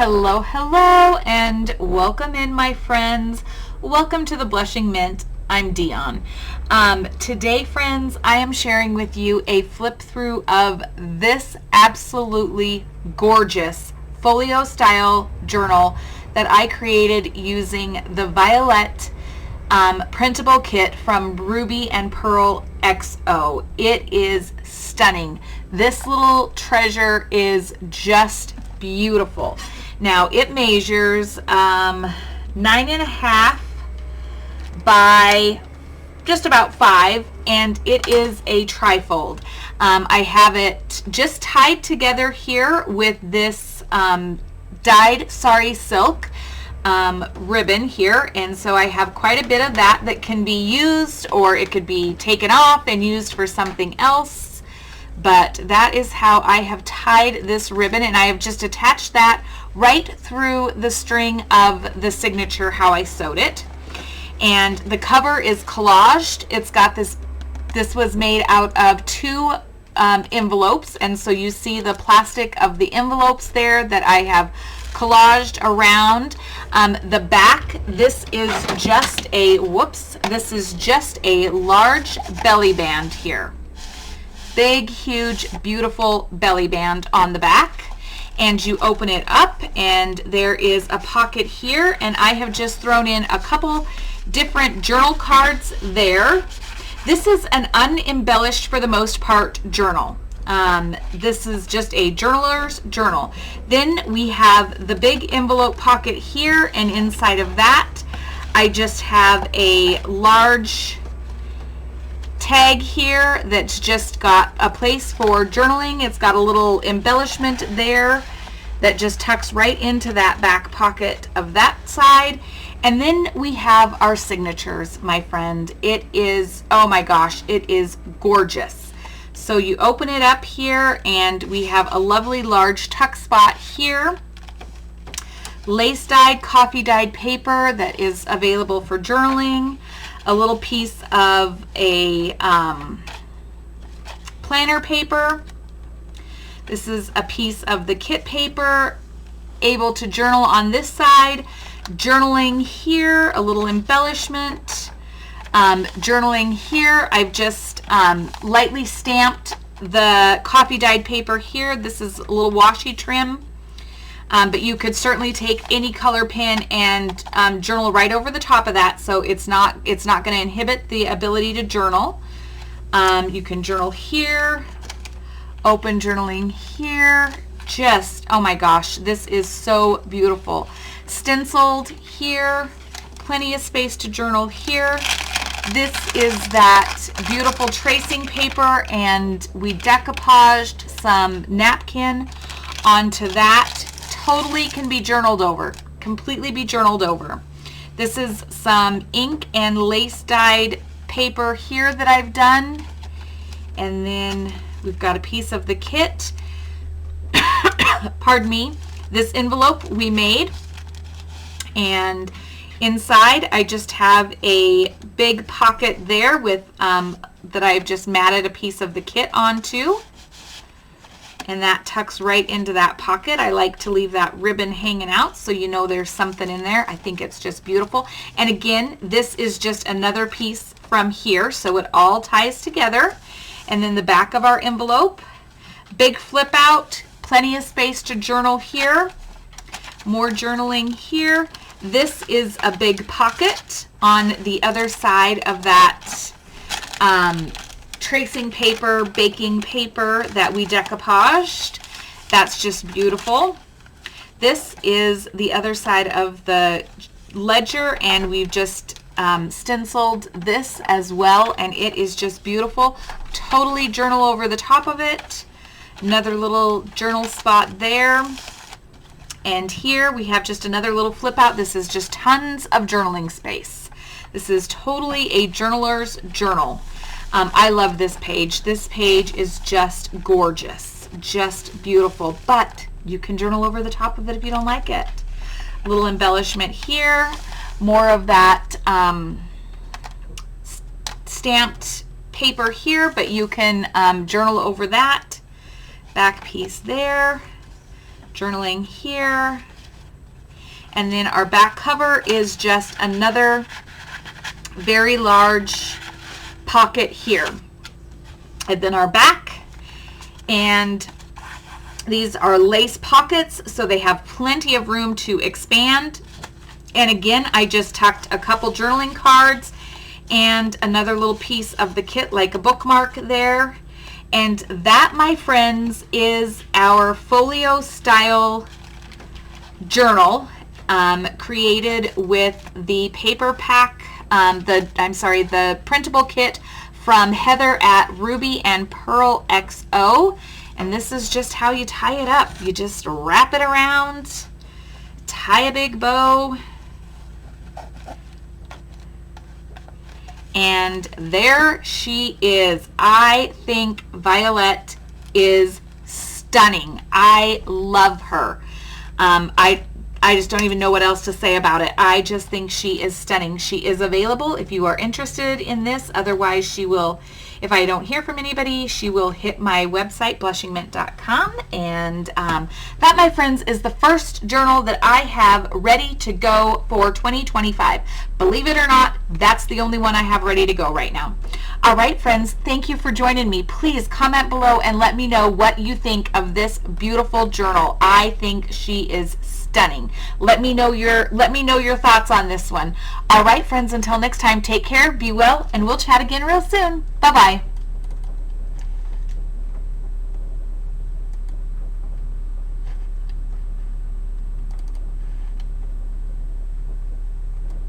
Hello, hello, and welcome in, my friends. Welcome to the Blushing Mint. I'm Dion. Today, friends, I am sharing with you a flip through of this absolutely gorgeous Folio Style Journal that I created using the VIOLETTE printable kit from Ruby and Pearl XO. It is stunning. This little treasure is just beautiful. Now it measures 9.5 by just about 5, and it is a trifold. I have it just tied together here with this dyed sari silk ribbon here, and so I have quite a bit of that can be used, or it could be taken off and used for something else. But that is how I have tied this ribbon, and I have just attached that right through the string of the signature, how I sewed it. And the cover is collaged. It's got this was made out of 2 envelopes, and so you see the plastic of the envelopes there that I have collaged around. The back, this is just a large belly band here. Big, huge, beautiful belly band on the back, and you open it up and there is a pocket here, and I have just thrown in a couple different journal cards there. This is an unembellished, for the most part, journal. This is just a journaler's journal. Then we have the big envelope pocket here, and inside of that I just have a large tag here that's just got a place for journaling. It's got a little embellishment there that just tucks right into that back pocket of that side. And then we have our signatures, my friend. It is, oh my gosh, it is gorgeous. So you open it up here, and we have a lovely large tuck spot here. Lace dyed, coffee dyed paper that is available for journaling. A little piece of a planner paper. This is a piece of the kit paper, able to journal on this side. Journaling here, a little embellishment. Journaling here, I've just lightly stamped the coffee dyed paper here. This is a little washi trim. But you could certainly take any color pen and journal right over the top of that, so it's not going to inhibit the ability to journal. You can journal here, open journaling here. Just, oh my gosh, this is so beautiful. Stenciled here, plenty of space to journal here. This is that beautiful tracing paper, and we decoupaged some napkin onto that. Totally can be journaled over, completely be journaled over. This is some ink and lace dyed paper here that I've done, and then we've got a piece of the kit. Pardon me. This envelope we made, and inside I just have a big pocket there with that I've just matted a piece of the kit onto. And that tucks right into that pocket. I like to leave that ribbon hanging out so you know there's something in there. I think it's just beautiful. And again, this is just another piece from here, so it all ties together. And then the back of our envelope, big flip out, plenty of space to journal here. More journaling here. This is a big pocket on the other side of that tracing paper, baking paper that we decoupaged. That's just beautiful. This is the other side of the ledger, and we've just stenciled this as well, and it is just beautiful. Totally journal over the top of it. Another little journal spot there. And here we have just another little flip out. This is just tons of journaling space. This is totally a journaler's journal. I love this page. This page is just gorgeous, just beautiful, but you can journal over the top of it if you don't like it. A little embellishment here, more of that stamped paper here, but you can journal over that. Back piece there, journaling here, And then our back cover is just another very large pocket here. And then our back, and these are lace pockets, so they have plenty of room to expand. And again, I just tucked a couple journaling cards and another little piece of the kit, like a bookmark there. And that, my friends, is our Folio Style Journal, created with the paper pack, the printable kit from Heather at Ruby and Pearl XO. And this is just how you tie it up. You just wrap it around, tie a big bow, and there she is. I think Violette is stunning. I love her. I just don't even know what else to say about it. I just think she is stunning. She is available if you are interested in this. Otherwise, she will, if I don't hear from anybody, she will hit my website, blushingmint.com. And that, my friends, is the first journal that I have ready to go for 2025. Believe it or not, that's the only one I have ready to go right now. All right, friends, thank you for joining me. Please comment below and let me know what you think of this beautiful journal. I think she is stunning. Let me know your thoughts on this one. All right, friends, until next time, take care, be well, and we'll chat again real soon. Bye-bye.